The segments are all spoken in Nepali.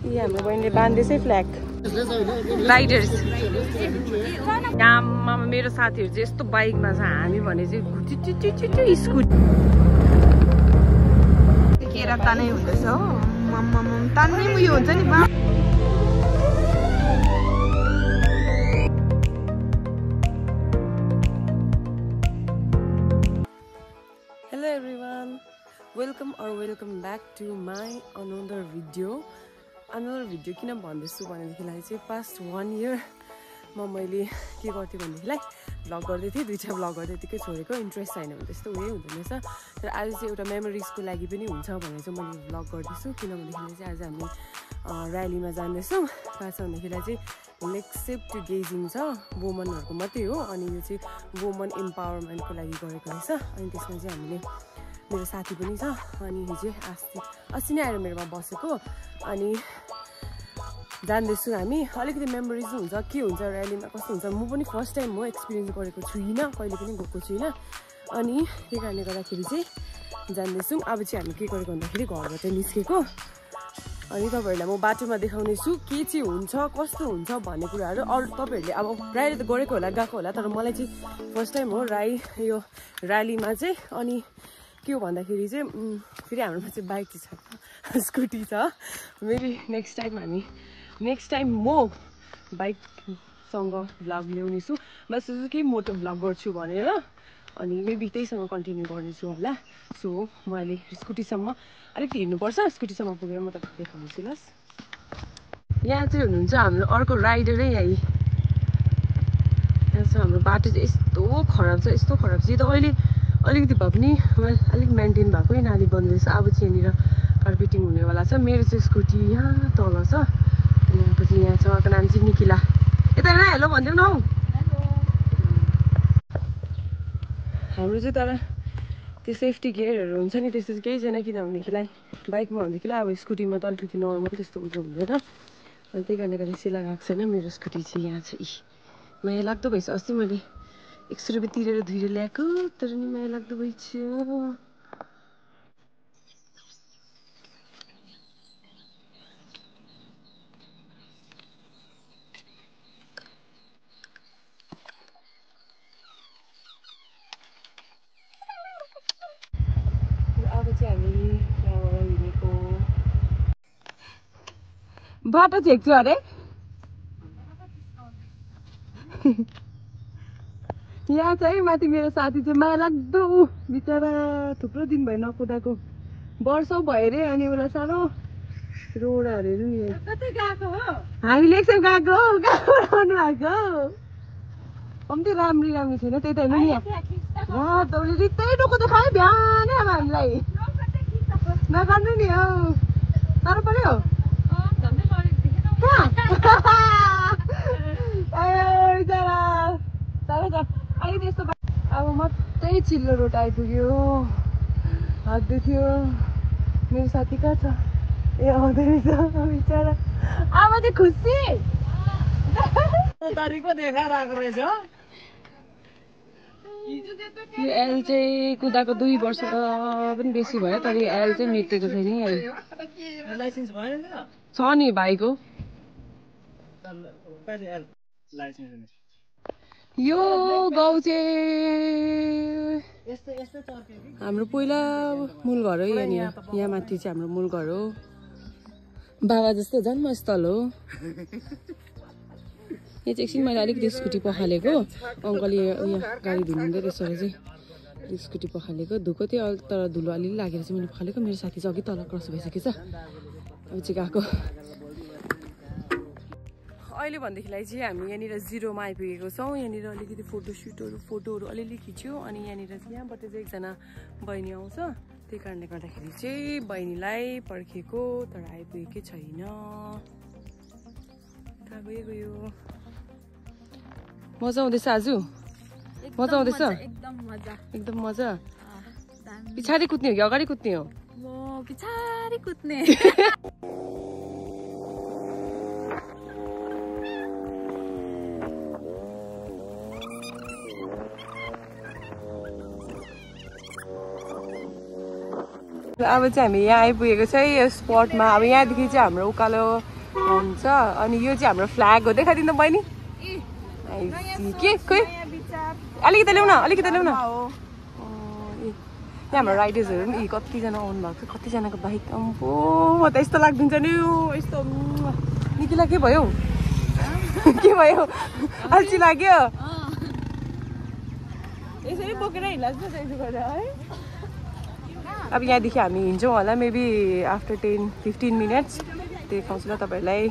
हाम्रो बहिनीले बाँध्दैछ फ्ल्याग राइडर्स। यहाँ मेरो साथीहरू चाहिँ यस्तो बाइकमा छ, हामी भने चाहिँ स्कुटी केरा तानै हुँदैछ हो। तान्ने उयो हुन्छ नि बा। Hello everyone, welcome back to my another video किन भन्दैछु भनेदेखिलाई चाहिँ पास्ट 1 इयरमा मैले के गर्थेँ भनेदेखिलाई भ्लग गर्दै थिएँ, 2 भ्लग गर्दै त्यतिकै छोडेको, इन्ट्रेस्ट छैन भने त्यस्तो उयो हुँदैन रहेछ। तर आज चाहिँ एउटा मेमोरिजको लागि पनि हुन्छ भनेर चाहिँ मैले भ्लग गर्दैछु। किनभनेदेखिलाई चाहिँ आज हामी र्यालीमा जाँदैछौँ। कहाँ छ भन्दाखेरि चाहिँ लेक्सेप टु गेजिङ छ, वुमनहरूको मात्रै हो। अनि यो चाहिँ वुमन इम्पावरमेन्टको लागि गरेको रहेछ। अनि त्यसमा चाहिँ हामीले मेरो साथी पनि छ, अनि हिजो अस्ति नै आएर मेरोमा बसेको। अनि जान्दैछु हामी, अलिकति मेमोरिज हुन्छ के हुन्छ र्यालीमा कस्तो हुन्छ। म पनि फर्स्ट टाइम हो, एक्सपिरियन्स गरेको छुइनँ, कहिले पनि गएको छुइनँ। अनि त्यही कारणले गर्दाखेरि चाहिँ जान्दैछौँ। अब चाहिँ हामी के गरेको भन्दाखेरि घरबाट निस्केको, अनि तपाईँहरूलाई म बाटोमा देखाउने छु के चाहिँ हुन्छ कस्तो हुन्छ भन्ने कुराहरू। अरू तपाईँहरूले अब प्रायः त गरेको होला, गएको होला, तर मलाई चाहिँ फर्स्ट टाइम हो यो र्यालीमा चाहिँ। अनि के हो भन्दाखेरि चाहिँ फेरि हाम्रोमा चाहिँ बाइक चाहिँ छ, स्कुटी छ। नेक्स्ट टाइम म बाइकसँग भ्लग ल्याउने छु। बस केही मोटो भ्लग गर्छु भनेर, अनि मेबी त्यहीसँग कन्टिन्यू गर्नेछु होला। सो म अहिले स्कुटीसम्म अलिकति हिँड्नुपर्छ, स्कुटीसम्म पुगेर म तपाईँलाई देखाउँछु। ल यहाँ चाहिँ हुनुहुन्छ हाम्रो अर्को राइडरै। यहाँ छ हाम्रो बाटो चाहिँ यस्तो खराब छ, यो त अहिले अलिकति भए पनि अलिक मेन्टेन भएकै नाली बन्दैछ। अब चाहिँ यहाँनिर कार्पेटिङ हुनेवाला छ। मेरो चाहिँ स्कुटी यहाँ तल छ, यहाँपछि यहाँ छ, अर्को नाम चाहिँ निकिला। यता हेलो भनिदिनु न हौ। हाम्रो चाहिँ तर त्यो सेफ्टी गियरहरू हुन्छ नि, त्यस्तो चाहिँ केही छैन। किनभनेदेखिलाई बाइकमा भनेदेखिलाई अब स्कुटीमा त अलिकति नर्मल त्यस्तो उयो हुँदैन। अनि त्यही कारणले गर्दा सिला गएको छैन। मेरो स्कुटी चाहिँ यहाँ छ। माया लाग्दो भएछ, अस्ति मैले 100 रुपियाँ तिरेर धुएर ल्याएको, तर नि माया लाग्दो भएछ। अब चाहिँ हामी यहाँबाट हिँडेको बाटो झेक्छु अरे। यहाँ चाहिँ माथि मेरो साथी चाहिँ माया लाग्दो, बिचरा थुप्रो दिन भयो नकुदाएको, वर्षौ भयो अरे। अनि उसलाई साह्रो रोडाहरू हामी लेक्सेप गएको, कहाँबाट आउनु भएको। कम्ती राम्री छैन, त्यही त होइन नि। रातौले रित्तै टोको त खायो बिहानै। अब हामीलाई नगर्नु नि हौ, साह्रो पर्यो। अहिले त्यस्तो अब मात्रै चिल्लो रोड आइपुग्यो, हात दुख्यो। मेरो साथी कहाँ छ? ए आउँदै रहेछ बिचरा। अब चाहिँ खुसी तारिक पो देखाइरहेको रहेछ। यो एल चाहिँ कुदाएको 2 वर्ष पनि बेसी भयो, तर यो एल चाहिँ मेटेको छैन। लाइसेन्स भएन छ नि भाइको। यो गाउँ चाहिँ हाम्रो पहिला मूल घर हो यहाँनिर। यहाँ माथि चाहिँ हाम्रो मूल घर हो। बाबा जस्तो जन्मस्थल हो। यहाँ चाहिँ एकछिन मैले अलिकति स्कुटी पखालेको, अङ्कलले उयो गाडी धुनुहुँदै रहेछ चाहिँ स्कुटी पखालेको। धुएको थियो तर धुलो अलिअलि लागेर चाहिँ मैले पखालेको। मेरो साथी चाहिँ अघि तल क्रस भइसकेको छ, अब चाहिँ गएको। अहिले भन्देखिलाई चाहिँ हामी यहाँनिर जिरोमा आइपुगेको छौँ। यहाँनिर अलिकति फोटोहरू अलिअलि खिच्यो। अनि यहाँनिर चाहिँ यहाँबाट चाहिँ एकजना बहिनी आउँछ, त्यही कारणले गर्दाखेरि चाहिँ बहिनीलाई पर्खेको, तर आइपुगेकै छैन। कहाँ गयो? मजा आउँदैछ आज? मजा आउँदैछ? एकदम मजा। पछाडि कुद्ने हो कि अगाडि कुद्ने हो? म पछाडि कुद्ने। अब चाहिँ हामी यहाँ आइपुगेको छ यो स्पटमा। अब यहाँदेखि चाहिँ हाम्रो उकालो हुन्छ अनि यो चाहिँ हाम्रो फ्ल्याग हो देखाइदिनु त बहिनी के खोइ अलिकति ल्याउन यहाँ हाम्रो राइडर्सहरू पनि कतिजना आउनु भएको छ कतिजनाको बाइक अम्बो म त यस्तो लाग्दिन्छ नि यस्तो निकिला के भयो अल्छी लाग्यो यसरी बोकेर हिँड्छ त्यसो गरेर है अब यहाँदेखि हामी हिँड्छौँ होला मेबी आफ्टर 10-15 मिनट्स देखाउँछु ल तपाईँहरूलाई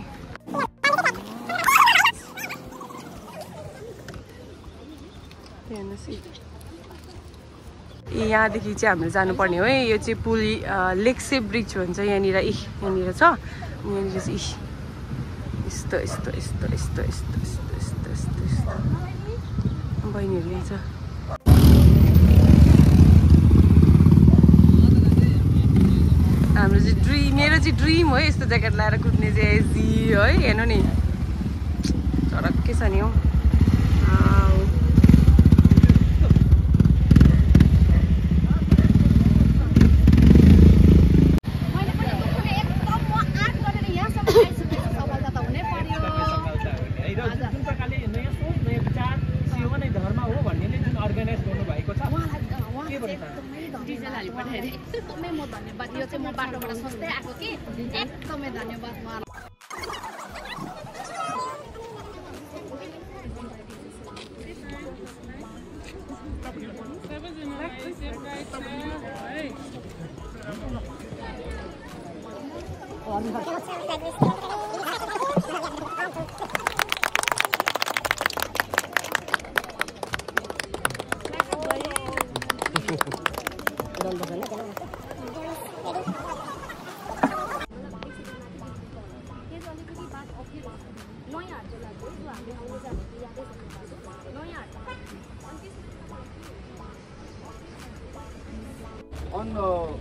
यहाँदेखि चाहिँ हाम्रो जानुपर्ने हो है यो चाहिँ पुल लेक्से ब्रिज भन्छ यहाँनिर यहाँनिर छ यहाँनिर चाहिँ यस्तो बहिनीहरू यहाँ छ हाम्रो चाहिँ मेरो चाहिँ ड्रिम हो यस्तो ज्याकेट लाएर कुद्ने चाहिँ जी है हेर्नु नि चरक्कै छ नि हौ एकदमै म धन्यवाद यो चाहिँ म बाटोबाट सस्तै आएको कि एकदमै धन्यवाद उहाँलाई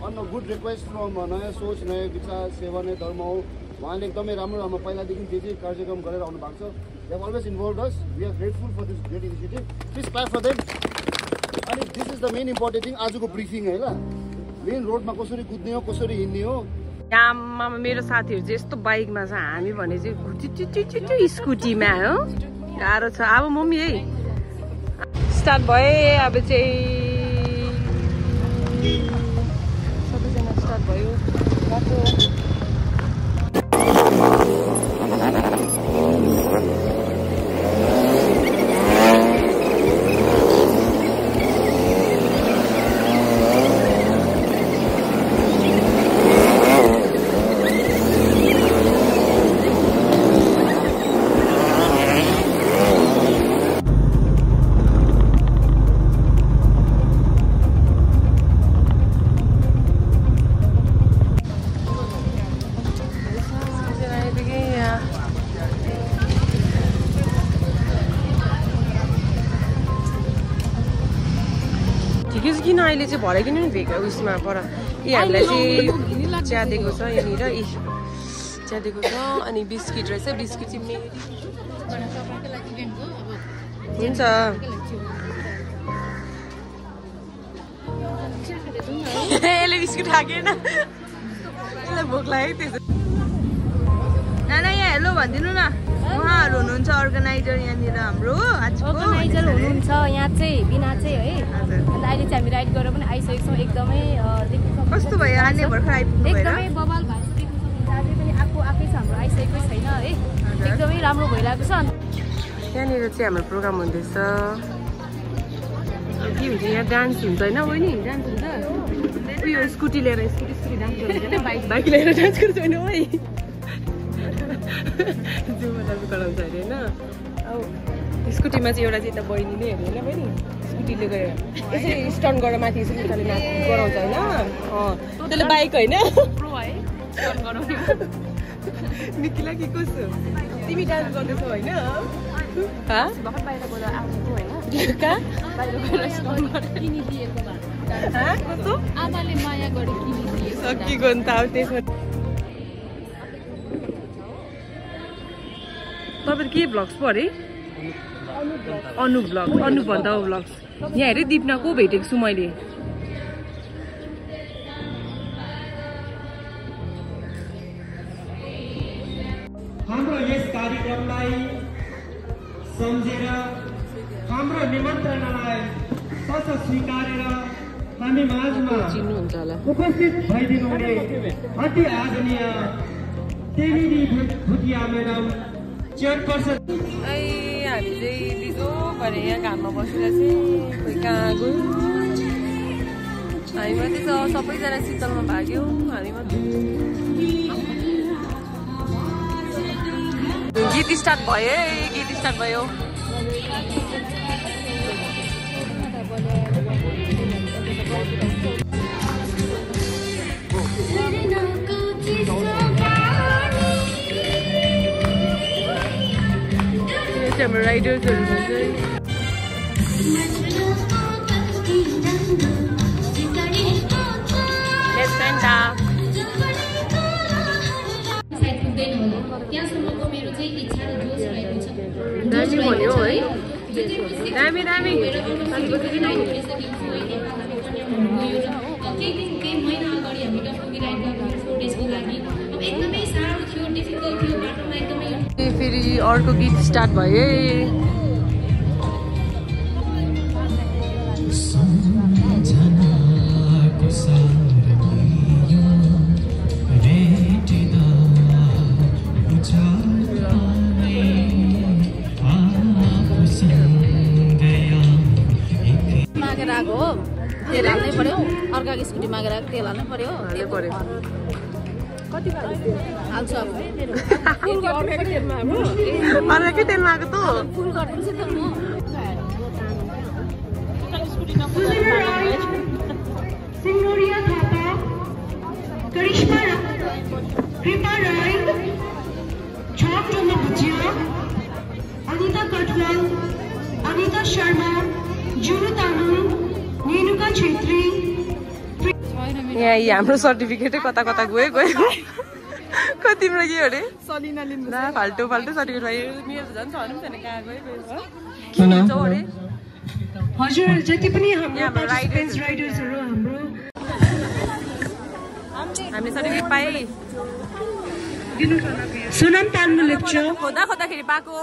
on a good request from नयाँ सोच नयाँ विचार सेवा नै धर्म हो उहाँले एकदमै राम्रो पहिलादेखि जे जे कार्यक्रम गरेर आउनु भएको छ they have always involved us we are grateful for this great initiative please clap for them अनि this is the main important thing आजको ब्रिफिङ है ल मेन रोडमा कसरी कुद्ने हो कसरी हिँड्ने हो आमा मेरो साथीहरु चाहिँ यस्तो बाइकमा छ हामी भने चाहिँ स्कुटीमा हो गाह्रो छ अब मम्मी है स्टार्ट भए अब चाहिँ सबैजना स्टार्ट भयो बाटो किन अहिले चाहिँ भराइकिन नि भेको उयसमा पर हामीलाई चाहिँ चिया दिएको छ यहाँनिर चिया दिएको छ अनि बिस्किट रहेछ बिस्किट चाहिँ हुन्छ यसले बिस्किट खाएन यसलाई भोक लाग्यो त्यसो नाना यहाँ हेलो भनिदिनु न उहाँहरू हुनुहुन्छ अर्गनाइजर यहाँनिर हाम्रो अर्गनाइजर हुनुहुन्छ यहाँ चाहिँ बिना चाहिँ है अन्त अहिले चाहिँ हामी राइड गरेर पनि आइसकेको छौँ एकदमै कस्तो भयो आने भर्खर आइपुग्नु एकदमै बबाल भएको छ आज पनि आफै छ हाम्रो आइसकेको छैन है एकदमै राम्रो भइरहेको छ यहाँनिर चाहिँ हाम्रो प्रोग्राम हुँदैछ के हुन्छ यहाँ डान्स हुन्छ होइन बहिनी डान्स हुन्छ उयो स्कुटी लिएर स्कुटी डान्स गर्छ बाइक लिएर डान्स गर्छ होइन है जिउमा कराउँछ अरे होइन अब स्कुटीमा चाहिँ एउटा चाहिँ त बहिनी नै हेर्नु होइन बहिनी स्कुटीले गएर यसरी स्टर्न गरेर माथि यसरी खालि गराउँछ होइन त्यसले बाइक होइन निकिला कि कस्तो तिमी डान्स गर्दैछौ होइन आमाले माया गरे सकिएको नि त अब त्यसमा तपाईँ के भ्लग्स पो अरे अनु भन्दा भ्लग्स यहाँ हेरेँ दिपनाको भेटेको छु मैले हाम्रो यस कार्यक्रमलाई सम्झेर हाम्रो निमन्त्रणालाई सच स्वीकारेर हामी माझमा उपस्थित भइदिनु हुने अति आदरणीय देवी भुटिया म्याडम चेयरपर्सन। हामी चाहिँ बिजो भएर यहाँ घाममा बसेर चाहिँ खोइ कहाँ गयो। हामी मात्रै छ, सबैजना शीतलमा भाग्यो, हामी मात्रै। गीत स्टार्ट भयो, गीत स्टार्ट भयो। हाम्रो राइडर्सहरू चाहिँ त्यहाँसम्मको मेरो चाहिँ इच्छा र जोस रहेको छ। दामी भन्यो है, दामी दामी। केही महिना अगाडि हामी डब्लुबी राइड गर्नु 4 डेजको लागि एकदमै साह्रो थियो, डिफिकल्ट थियो, बाटोमा एकदमै। फेरि अर्को गीत स्टार्ट भयो। मागेर आएको हो, तेल हाल्नै पर्यो। अर्काको स्कुटी मागेर आएको, तेल हाल्नै पर्यो। हाल्छु अब अर्कै तेलमा आएको त फुल गरिदिन्छु त म। सिंगोरिया थापा, करिश्मा कृपा राई, छाप टोमा भुजिया, अनिता कटवाल, अनिता शर्मा, जुरु तामाङ, नेनुका छेत्री। यहाँ हाम्रो सर्टिफिकेटै कता कता गयो कति तिम्रो के अरे सलिना लिनु फाल्टो सर्टिफिकेट भयो। मेरो त झन् छ छैन, कहाँ गयो अरे। हजुर जति पनि हाम्रो राइडर्सहरू हाम्रो हामीले सर्टिफिकेट पाए। सोनम तान्नु लेप्चा खोज्दाखेरि पाएको,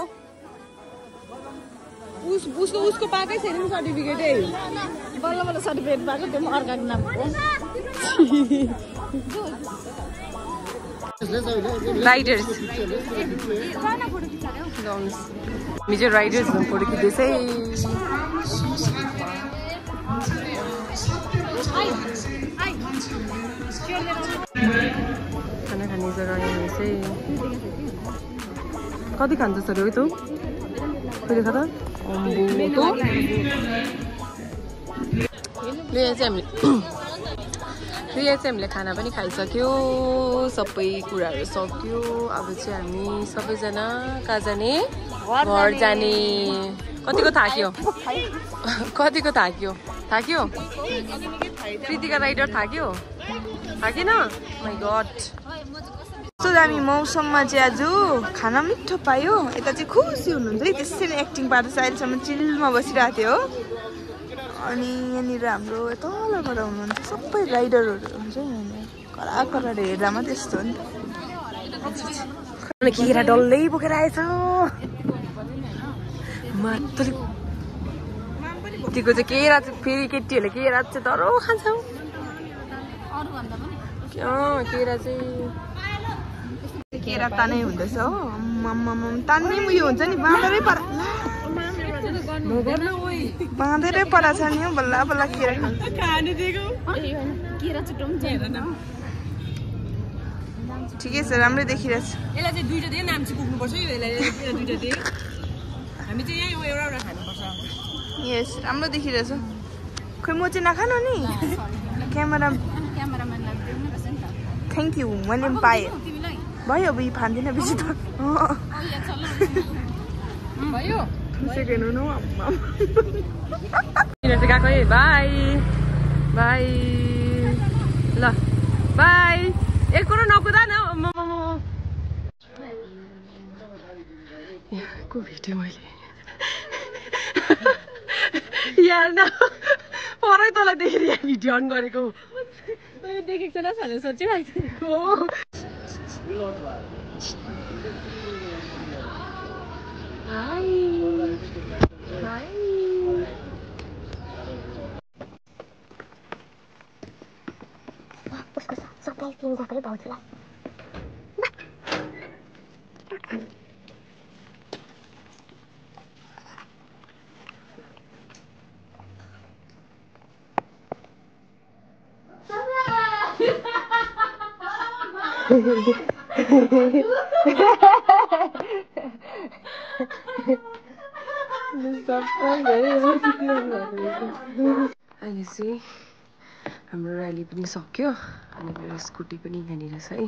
उसको पाएकै छैन नि सर्टिफिकेटै। बल्ल बल्ल सर्टिफिकेट पाएको, त्यो अर्काको नाम हो। राइडर्स हामी चाहिँ राइडर्सहरू फोटो खिच्दैछै। खाना खाने जग्गा यहाँ चाहिँ कति खान्छ सर है त कहिले खा त यहाँ चाहिँ हामीले खाना पनि खाइसक्यो, सबै कुराहरू सक्यो। अब चाहिँ हामी सबैजना कहाँ जाने, घर जाने। कतिको थाक्यो प्रीतिका राइडर थाक्यो थाकेन? माइ गड, कस्तो दामी मौसममा चाहिँ आज खाना मिठो पायो। यता चाहिँ खुसी हुनुहुन्छ है, त्यसरी एक्टिङ पार्दैछ। अहिलेसम्म चिलमा बसिरहेको थियो हो। अनि यहाँनिर हाम्रो तलबाट हुनुहुन्छ सबै राइडरहरू हुन्छ यहाँनिर, करा हेर्दा मात्रै त्यस्तो हो नि। केरा डल्लै बोकेर आएछ मात्र। केको चाहिँ केरा फेरि केटीहरूले केरा चाहिँ डह्रो खान्छ। केरा चाहिँ केरा तानै हुँदैछ हो। तान्ने उयो हुन्छ नि, बाँदरै परा छ नि हो। बल्ल बल्ल केरा ठिकै छ, राम्रै देखिरहेछ। यसलाई चाहिँ दुईटा दिए नाम चाहिँ पुग्नुपर्छ। यसलाई दुईटा दिए हामी चाहिँ यहीँ एउटा खानुपर्छ। यस, राम्रो देखिरहेछ। खोइ म चाहिँ नखानु नि, थ्याङ्क यू। मैले पनि पाएँ, भयो। अब यो खाँदिनँ बेसी त भयो। गएको है, बाई बाई ल बाई। एक कुरो नकुदा न को भेटेँ मैले यार न परै तँलाई देखेर यहाँ भिडियो अन गरेको देखेको छैन भनेर सोचिरहेको तिमी जस्तै भाउजूलाई अहिले चाहिँ हाम्रो र्याली पनि सक्यो अनि मेरो स्कुटी पनि यहाँनिर छ है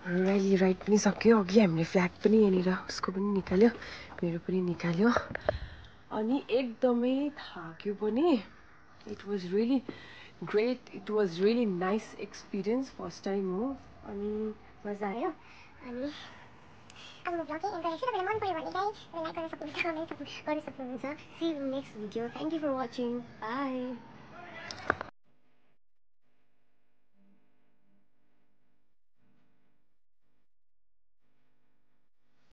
हाम्रो र्याली राइड पनि सक्यो अघि हामीले फ्ल्याग पनि यहाँनिर उसको पनि निकाल्यो मेरो पनि निकाल्यो अनि एकदमै थाक्यो पनि it was really great it was really nice experience first time हो अनि मजा आयो अनि अब ब्लग चाहिँ एन्ड गरेको छु तपाईँलाई मन पऱ्यो भने चाहिँ लाइक गर्न सक्नुहुन्छ कमेन्ट गर्न सक्नुहुन्छ see you next video thank you for watching by